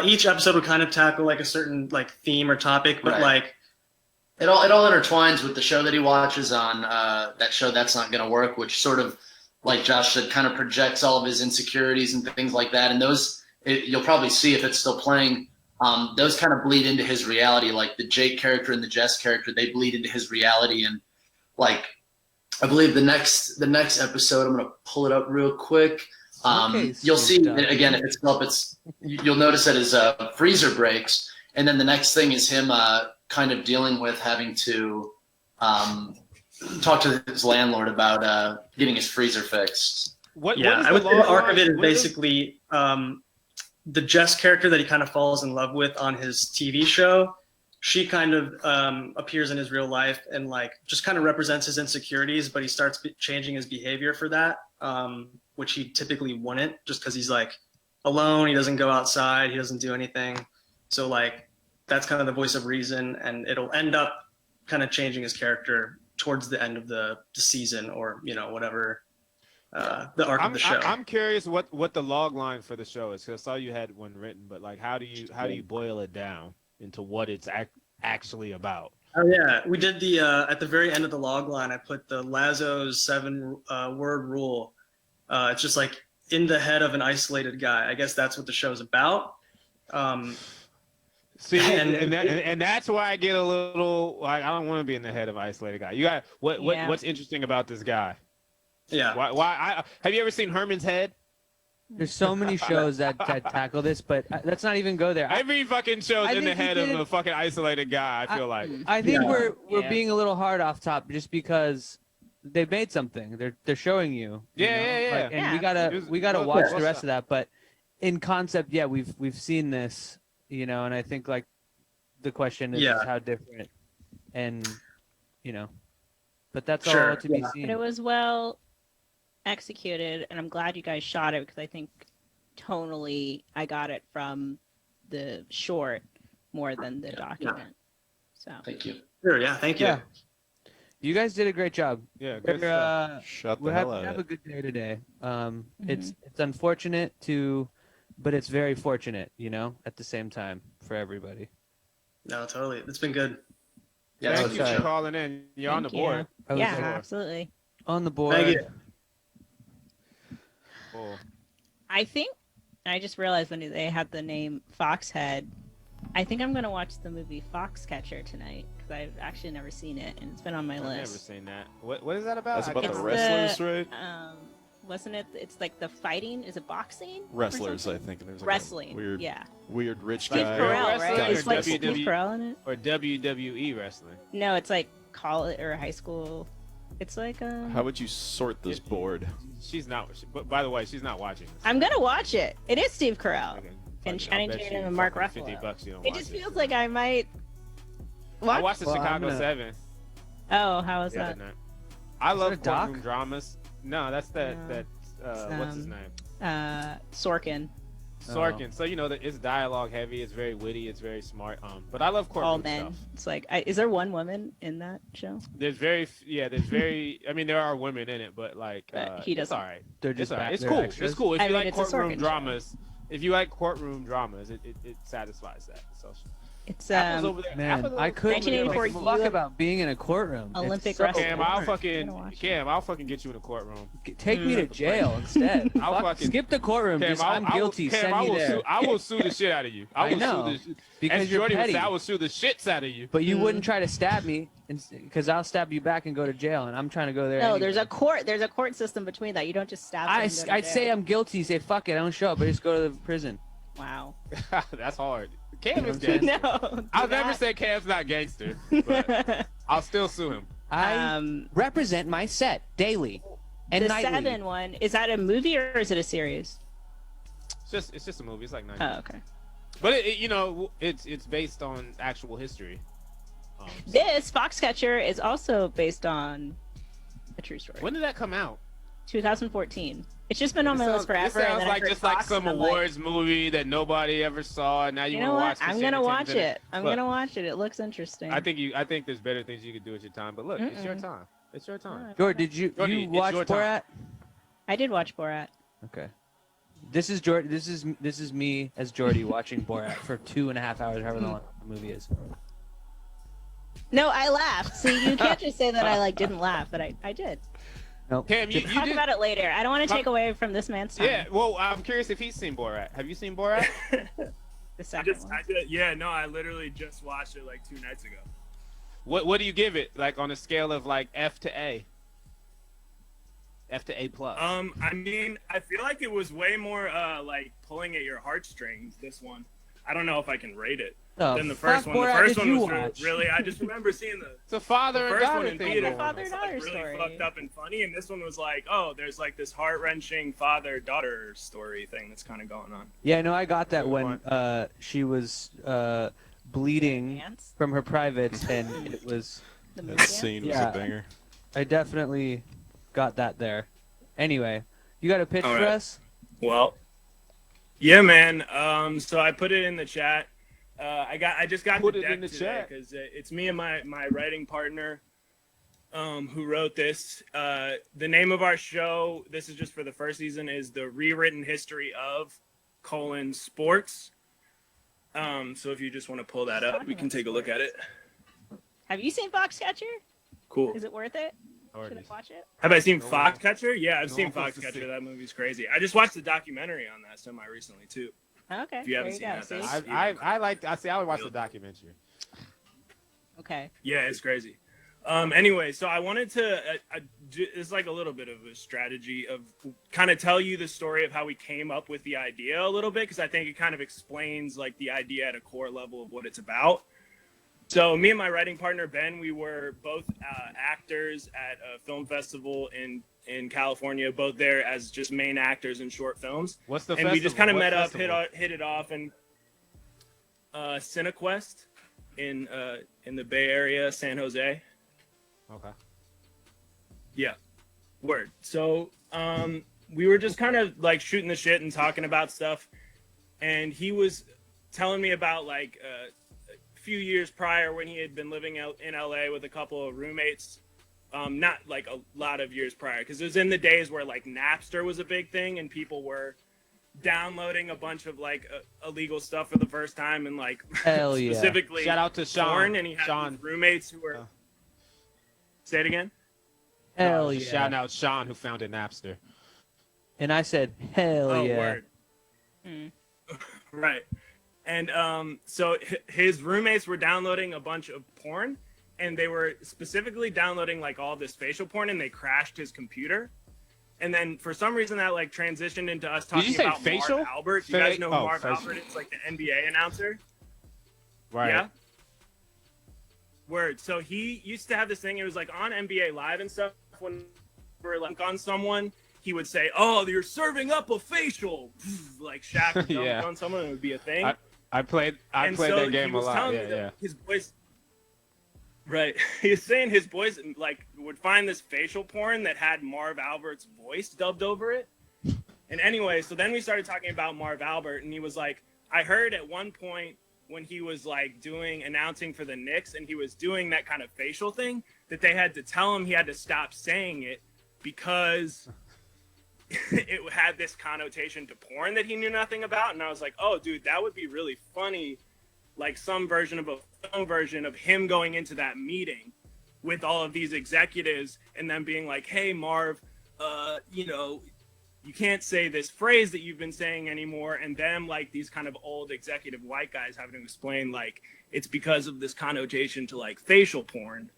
Each episode would kind of tackle like a certain like theme or topic, but Right. like it all intertwines with the show that he watches on that show That's Not Gonna Work, which sort of, like Josh said, kind of projects all of his insecurities and things like that. And those you'll probably see if it's still playing. Those kind of bleed into his reality, like the Jake character and the Jess character. They bleed into his reality, and like I believe the next episode, I'm gonna pull it up real quick. You'll see again if it's up. You'll notice that his freezer breaks, and then the next thing is him kind of dealing with having to talk to his landlord about getting his freezer fixed. I would say the arc of it is basically the Jess character that he kind of falls in love with on his TV show. She kind of appears in his real life and like just kind of represents his insecurities, but he starts changing his behavior for that, which he typically wouldn't, just because he's like alone. He doesn't go outside. He doesn't do anything. So like that's kind of the voice of reason, and it'll end up kind of changing his character towards the end of the season, or whatever the arc of the show. I'm curious what the log line for the show is, because I saw you had one written, but like how do you boil it down into what it's actually about? Oh yeah, we did the at the very end of the log line, I put the Lazo's 7-word rule. It's just like in the head of an isolated guy. I guess that's what the show's about. See, and that's why I get a little like I don't want to be in the head of an isolated guy. You got what's interesting about this guy? Yeah. Why have you ever seen Herman's Head? There's so many shows that tackle this, but let's not even go there. Every fucking show's in the head of a fucking isolated guy, I feel like. I think we're being a little hard off top just because they've made something. They're showing you. Yeah. Like, and we gotta watch the rest of that. But in concept, yeah, we've seen this, and I think like the question is how different, and but that's all to be seen. But it was well executed, and I'm glad you guys shot it, because I think tonally I got it from the short more than the document. So thank you. Sure, yeah, thank you. Yeah. You guys did a great job. Yeah, good stuff. Shut the hell out have a good day today. It's unfortunate but it's very fortunate, at the same time for everybody. No, totally. It's been good. Yeah, thank you for calling in. You're on the board. Yeah, absolutely. On the board. Thank you. Cool. I think I just realized when they had the name Foxhead, I think I'm gonna watch the movie Foxcatcher tonight, because I've actually never seen it, and it's been on my list. I've never seen that. What is that about? That's about the wrestlers, right? Wasn't it? It's like the fighting. Is it boxing? Wrestlers, I think. There's like wrestling. Weird rich Steve guy. Carell, right? It's like WWE, Steve Carell in it. Or WWE wrestling. No, it's like college or high school. It's like How would you sort this board? She's not. But by the way, she's not watching this. I'm gonna watch it. It is Steve Carell Okay. and Fuck it, Channing I'll bet Tatum you and Mark fucking Ruffalo. $50 you don't It watch just feels like I might. I watched the Well, Chicago 7. Oh, how was the other that? night. I love a doc? courtroom dramas. No, that's that. What's his name? Sorkin. Sorkin. So it's dialogue heavy. It's very witty. It's very smart. But I love courtroom All men. stuff. It's like, is there one woman in that show? There's very. I mean, there are women in it, but like, But he doesn't. It's all right. They're just It's all right. back It's there cool. extras. It's cool. If I you mean, like it's a courtroom Sorkin dramas, it satisfies that. So. It's Apple's over there. Man, Apple's I over couldn't there. give a 1984 fuck about being in a courtroom. Olympic It's so wrestling. Cam, I'm I'll fucking get you in a courtroom. Take me to jail instead. I'll Fuck, fucking skip the courtroom. Cam, I'm guilty. Send me there. I will sue the shit out of you. I know, because as you're Jordie would petty. say, I will sue the shits out of you. But you wouldn't try to stab me, because I'll stab you back and go to jail, and I'm trying to go there. No, anyway. there's a court system between that. You don't just stab. I'd someone and go to say jail. I'm guilty. Say fuck it. I don't show up. I just go to the prison. Wow. That's hard. Cam is gangster. No. I'll never say Cam's not gangster, but I'll still sue him. I represent my set daily and the nightly. 7 one, is that a movie or is it a series? It's just a movie. It's like 90. Oh, okay. But it's based on actual history. This Foxcatcher is also based on a true story. When did that come out? 2014. It's just been on my list forever. It and sounds then I like heard just Fox, like some and I'm like, awards movie that nobody ever saw, and now you know want to what? watch. I'm gonna watch it. Look, I'm gonna watch it. It looks interesting. I think there's better things you could do with your time. But look, it's your time. It's your time. Jordie, did you Jordie, watch it's your time. Borat? I did watch Borat. Okay. This is Jordie. This is me as Jordie watching Borat for 2.5 hours, however long the movie is. No, I laughed. See, you can't just say that I like didn't laugh, but I did. Nope. Cam, you Talk did... about it later. I don't want to take away from this man's time. Yeah, well, I'm curious if he's seen Borat. Have you seen Borat? The second one. Yeah, no, I literally just watched it like 2 nights ago. What do you give it, like on a scale of like F to A? F to A plus. I mean, I feel like it was way more like pulling at your heartstrings. This one, I don't know if I can rate it than the first one. The first one was really. I just remember seeing the father and daughter in thing. theater. Father It's and like daughter really story. fucked up and funny, and this one was like, oh, there's like this heart-wrenching father-daughter story thing that's kind of going on. Yeah, no, I got that when she was bleeding from her privates, and it was. That scene was a banger. I definitely got that there. Anyway, you got a pitch for us? Well, yeah, man. So I put it in the chat. I just got the deck today because it's me and my writing partner who wrote this. The name of our show, this is just for the first season, is The Rewritten History of : Sports. So if you just want to pull that up, we can take a look at it. Have you seen Foxcatcher? Cool. Is it worth it? Should I watch it? Have I seen Foxcatcher? Yeah, I've seen Foxcatcher. That movie's crazy. I just watched the documentary on that semi-recently too. Okay. If you haven't seen that, that's I would watch the documentary. Okay. Yeah, it's crazy. Anyway, so I wanted to it's like a little bit of a strategy of kind of tell you the story of how we came up with the idea a little bit, because I think it kind of explains like the idea at a core level of what it's about. So me and my writing partner Ben, we were both actors at a film festival in California, both there as just main actors in short films. What's the festival? We just kind of met up, festival? hit it off, and CineQuest in the Bay Area, San Jose. Okay. Yeah. Word. So we were just kind of like shooting the shit and talking about stuff, and he was telling me about like a few years prior when he had been living out in LA with a couple of roommates. Not like a lot of years prior, because it was in the days where like Napster was a big thing and people were downloading a bunch of like illegal stuff for the first time, and like Hell yeah. specifically Shout out to Sean. porn, and he had these roommates who were say it again. Hell yeah. Shout out Sean who founded Napster. And I said, hell yeah. Word. Right. And so his roommates were downloading a bunch of porn, and they were specifically downloading like all this facial porn, and they crashed his computer. And then for some reason that like transitioned into us talking about facial? Marv Albert. You guys know who Marv Albert is? Like the NBA announcer. Right. Yeah. Word. So he used to have this thing. It was like on NBA Live and stuff. When we were like on someone, he would say, "Oh, you're serving up a facial," like Shaq would Yeah. on someone. It would be a thing. I played that game a lot. Yeah. His boys. Right. He was saying his boys like would find this facial porn that had Marv Albert's voice dubbed over it. And anyway, so then we started talking about Marv Albert, and he was like, I heard at one point when he was like announcing for the Knicks, and he was doing that kind of facial thing, that they had to tell him he had to stop saying it because it had this connotation to porn that he knew nothing about. And I was like, oh, dude, that would be really funny. Like some version of a film version of him going into that meeting with all of these executives and them being like, hey, Marv, you can't say this phrase that you've been saying anymore. And them like these kind of old executive white guys having to explain like it's because of this connotation to like facial porn.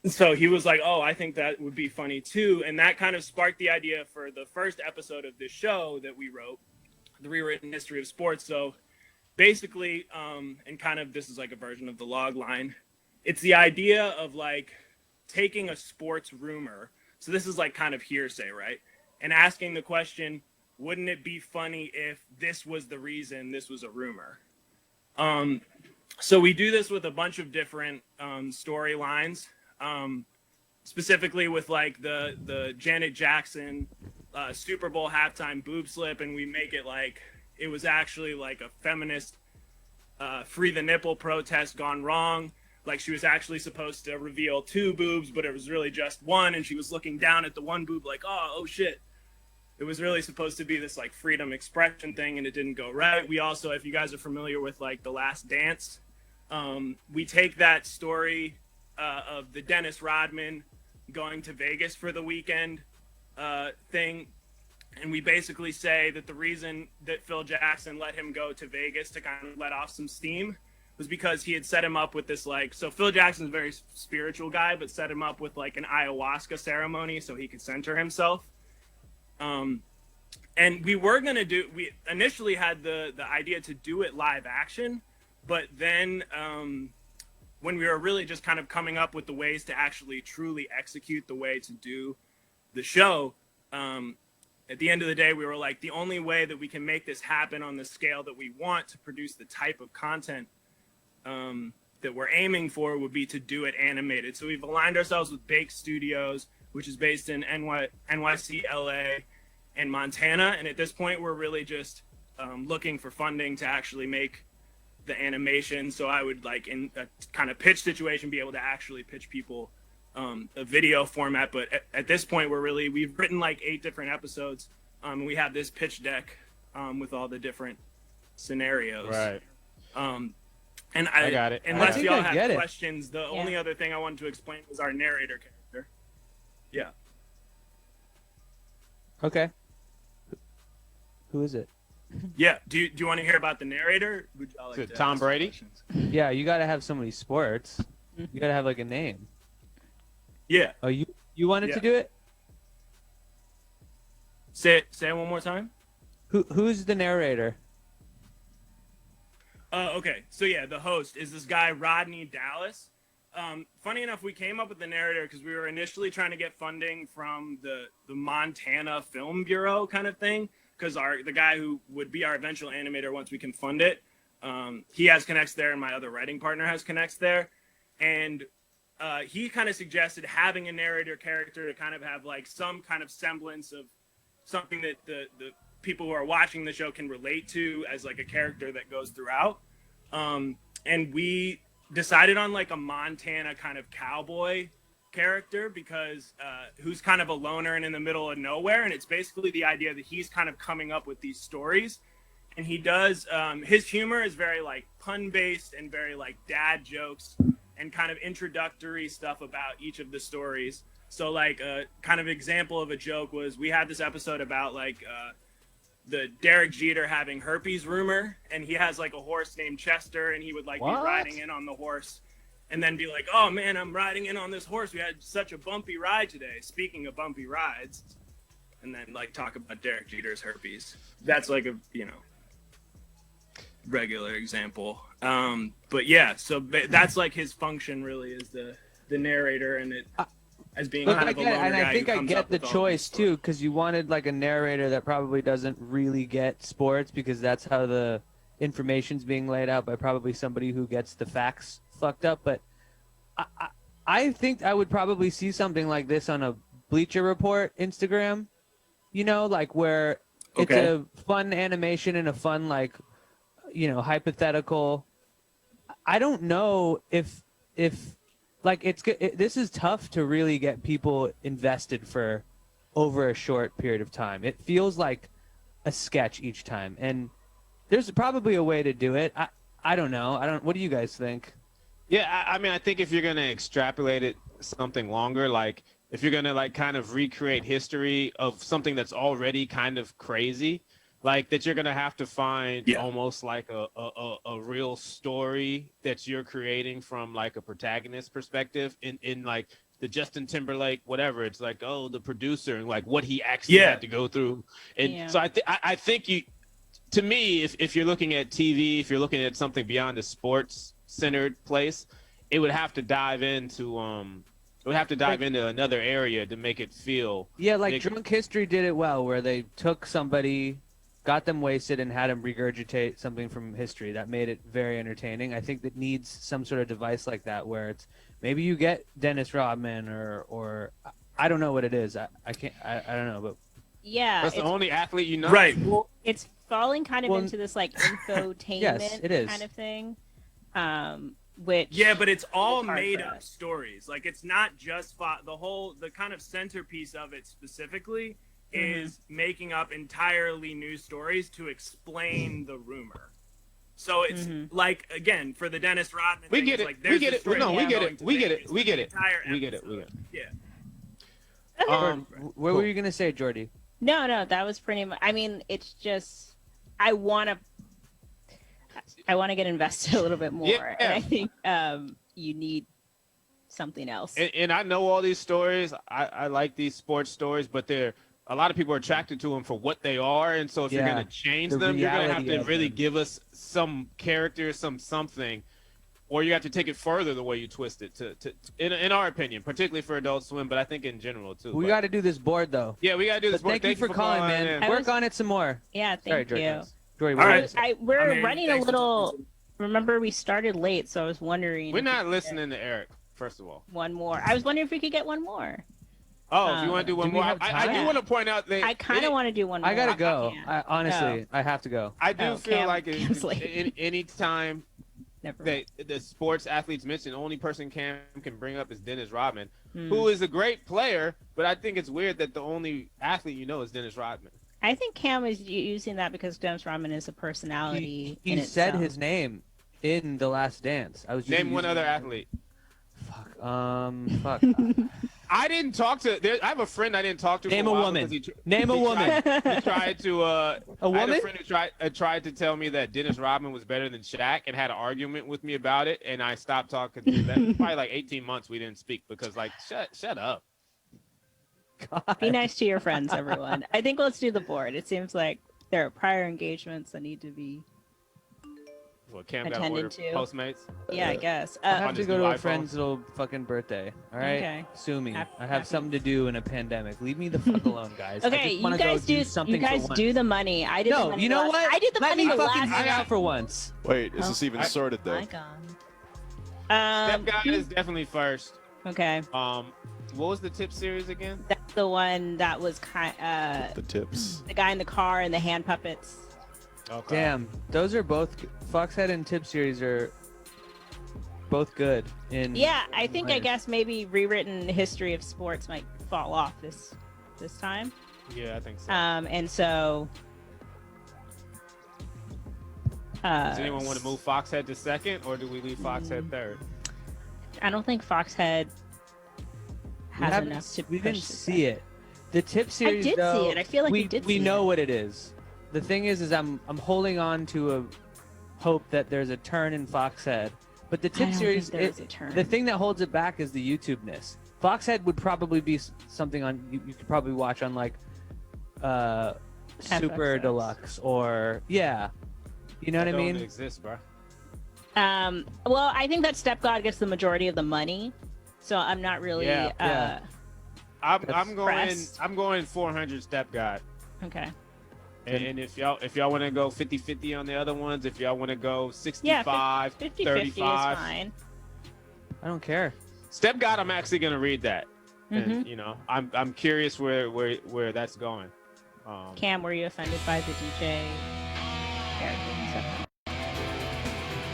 So he was like, oh, I think that would be funny too. And that kind of sparked the idea for the first episode of this show that we wrote, The Rewritten History of Sports. So basically, and kind of this is like a version of the log line. It's the idea of like taking a sports rumor. So this is like kind of hearsay, right? And asking the question, wouldn't it be funny if this was the reason this was a rumor? So we do this with a bunch of different storylines, specifically with like the Janet Jackson Super Bowl halftime boob slip, and we make it like it was actually like a feminist free the nipple protest gone wrong. Like she was actually supposed to reveal 2 boobs, but it was really just one, and she was looking down at the one boob like, oh shit. it was really supposed to be this like freedom expression thing, and it didn't go right. We also, if you guys are familiar with like The Last Dance, we take that story of the Dennis Rodman going to Vegas for the weekend thing, and we basically say that the reason that Phil Jackson let him go to Vegas to kind of let off some steam was because he had set him up with this like, so Phil Jackson's a very spiritual guy, but set him up with like an ayahuasca ceremony so he could center himself. And we initially had the idea to do it live action, but then when we were really just kind of coming up with the ways to actually truly execute the way to do the show, at the end of the day, we were like, the only way that we can make this happen on the scale that we want to produce the type of content that we're aiming for would be to do it animated. So we've aligned ourselves with Bake Studios, which is based in NYC, LA, and Montana. And at this point, we're really just looking for funding to actually make the animation. So I would, like, in a kind of pitch situation, be able to actually pitch people a video format. But at this point, we've written like 8 different episodes. And we have this pitch deck with all the different scenarios. Right. And I got it. Unless y'all have questions, the only other thing I wanted to explain was our narrator character. Yeah. Okay. Who is it? Yeah. Do you want to hear about the narrator? Would y'all like to Tom Brady? Yeah, you got to have so many sports. You got to have like a name. Yeah. Oh, you wanted to do it? Say it one more time. Who's the narrator? Okay. So yeah, the host is this guy Rodney Dallas. Funny enough, we came up with the narrator because we were initially trying to get funding from the Montana Film Bureau kind of thing, because the guy who would be our eventual animator once we can fund it, he has connects there, and my other writing partner has connects there, and he kind of suggested having a narrator character to kind of have like some kind of semblance of something that the people who are watching the show can relate to as like a character that goes throughout. And we decided on like a Montana kind of cowboy character because who's kind of a loner and in the middle of nowhere. And it's basically the idea that he's kind of coming up with these stories, and he does, his humor is very like pun based and very like dad jokes and kind of introductory stuff about each of the stories. So like a kind of example of a joke was we had this episode about like the Derek Jeter having herpes rumor, and he has like a horse named Chester, and he would like be riding in on the horse and then be like, oh man, I'm riding in on this horse. We had such a bumpy ride today. Speaking of bumpy rides, and then like talk about Derek Jeter's herpes. That's like a, regular example. But yeah, so that's like his function really is the narrator, and it as being kind of a loner guy. And I think I get the with choice too, because you wanted like a narrator that probably doesn't really get sports, because that's how the information's being laid out by probably somebody who gets the facts fucked up. But I think I would probably see something like this on a Bleacher Report Instagram, like where it's a fun animation and a fun like hypothetical. I don't know if like this is tough to really get people invested for over a short period of time. It feels like a sketch each time, and there's probably a way to do it. I don't know. What do you guys think? Yeah, I mean, I think if you're gonna extrapolate it something longer, like if you're gonna like kind of recreate history of something that's already kind of crazy, like that you're gonna have to find almost like a real story that you're creating from like a protagonist perspective in like the Justin Timberlake whatever. It's like, oh, the producer and like what he actually had to go through. And so I think to me, if you're looking at TV, if you're looking at something beyond a sports centered place, it would have to dive into another area to make it feel like Drunk History did it well, where they took somebody, got them wasted, and had them regurgitate something from history that made it very entertaining. I think that needs some sort of device like that, where it's maybe you get Dennis Rodman or I don't know what it is. I don't know, but that's the only athlete you know, right? Well, it's falling kind of into this like infotainment kind of thing. Which but it's all made up stories. Like it's not just the kind of centerpiece of it specifically is making up entirely new stories to explain the rumor. So it's like, again, for the Dennis Rodman We thing, get it's it. like, We there's get this it. No, string we get going it. to We get Vegas it. We for get the it. entire We get it. We episode. get it. Yeah. What were you gonna say, Jordie? No, that was pretty much. I mean, it's just I want to get invested a little bit more, Yeah. and I think you need something else. And I know all these stories. I like these sports stories, but a lot of people are attracted to them for what they are, and so if you're gonna change them, you're gonna have to really give us some character, something, or you have to take it further the way you twist it. In our opinion, particularly for Adult Swim, but I think in general too. We got to do this board though. Yeah, we got to do this board. Thank you for calling, man. Work on it some more. Yeah, thank you. Jordie, All right. We're running a little. Remember, we started late, so I was wondering. We're not listening to Eric. First of all, one more. I was wondering if we could get one more. Oh, if you want to do one more, I do want to point out that I kind of want to do one more. I gotta go. Honestly, I have to go. I do feel like any time that the sports athletes mentioned, the only person Cam can bring up is Dennis Rodman, who is a great player, but I think it's weird that the only athlete you know is Dennis Rodman. I think Cam is using that because Dennis Rodman is a personality. He said his name in The Last Dance. I was just Name one other athlete. Fuck. I didn't talk to. I have a friend I didn't talk to. Name for a while woman. because Name a woman. He tried to. A I had woman? a friend who tried to tell me that Dennis Rodman was better than Shaq and had an argument with me about it, and I stopped talking. That probably like 18 months we didn't speak because like shut up. God. Be nice to your friends, everyone. I think let's do the board. It seems like there are prior engagements that need to be. Well, Cam got attended order to. Postmates. Yeah, I guess. I have to go to a iPhone. friend's little fucking birthday. All right, Okay. sue me. Happy- I have something to do in a pandemic. Leave me the fuck alone, guys. I Okay, just you wanna guys go do something you guys for once. do the money. I did. the No, money you know last- what? I did the Let money me the fucking last. hang out for once. Wait, is this even sorted though? Step God is definitely first. Okay. What was the tip series again? That's the one that was The tips. the guy in the car and the hand puppets. Okay. Damn, those are both Foxhead and Tip series are both good. Yeah, I think I ways. guess maybe Rewritten History of Sports might fall off this time. Yeah, I think so. And so. Does anyone want to move Foxhead to second, or do we leave Foxhead third? I don't think Foxhead has enough to. We didn't push this see it. The Tip series. did see though, it. I feel like we we did We see know it. what it is. The thing is I'm holding on to a hope that there's a turn in Foxhead. But the I Tip don't series, think there's a turn. the thing that holds it back is the YouTube-ness. Foxhead would probably be something on you could probably watch on like Super FXX. Deluxe or you know what I mean? Don't exist, bro. Well, I think that Step God gets the majority of the money, so I'm not really. I'm going. pressed. I'm going 400 Step God. Okay. And if y'all want to go 50-50 on the other ones, if y'all want to go 65, Yeah, 50-50 is 35, fine. I don't care. Step God, I'm actually gonna read that. Mm-hmm. And you know, I'm curious where that's going. Cam, were you offended by the DJ character and stuff?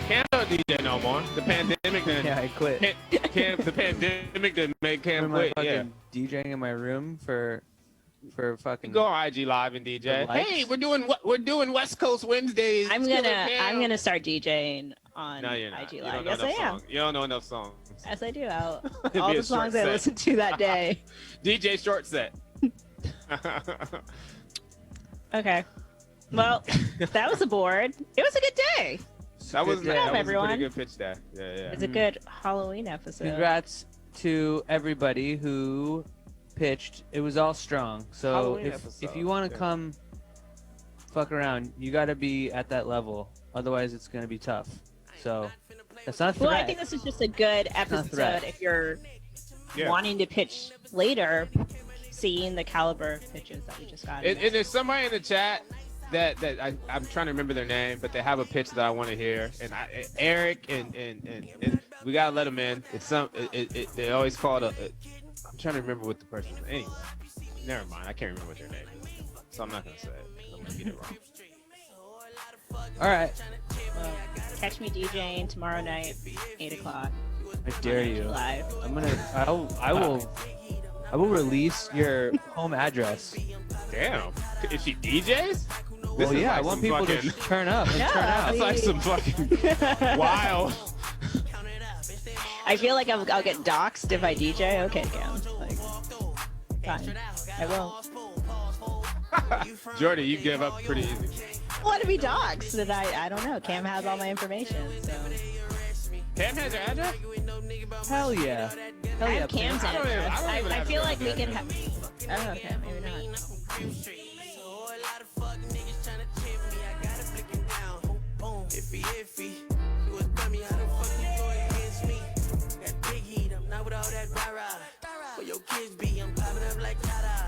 Cam don't DJ no more. The pandemic done. Yeah, I quit. The pandemic didn't make Cam Am I quit. fucking Yeah. DJing in my room for fucking. Go on IG Live and DJ. The likes? Hey, we're doing West Coast Wednesdays. I'm Killer Cam. gonna start DJing on No, you're not. IG You Live. don't know Yes, I enough am. songs. You don't know enough songs. Yes, I do. All Be the a short songs I set. listened to that day. DJ short set. Okay. Well, that was a board. It was a good day. That was Good job, a everyone. pretty good pitch there. Yeah. It's a good Halloween episode. Congrats to everybody who pitched. It was all strong. So Halloween if episode, you want to yeah. come fuck around, you got to be at that level. Otherwise, it's gonna be tough. So that's not a threat. Well, I think this is just a good not a episode threat. if you're Yeah. wanting to pitch later, seeing the caliber of pitches that we just got. And there's somebody in the chat that I'm trying to remember their name, but they have a pitch that I want to hear. And Eric and we gotta let them in. It's they always call it I'm trying to remember what the person. Anyway, never mind. I can't remember what their name is, so I'm not gonna say it. 'Cause I'm gonna get it wrong. All right. Well, catch me DJing tomorrow night, 8 o'clock. I dare you. Live. I will release your home address. Damn. Is she DJs? Well, yeah, I want people to turn up and turn out. It's like some fucking wild. I feel like I'll get doxxed if I DJ. Okay, Cam. Like, fine. I won't. Jordie, you give up pretty easy. I want to be doxxed, and I don't know. Cam has all my information, so. Cam has your address? Hell yeah. I have Cam's I don't even- address. I don't even I have feel your like we address. can have. I don't know, Cam. Maybe not. Iffy. You was dummy, how the fuck you go against me? That big heat, I'm not with all that rah-rah. For your kids be, I'm popping up like Tata.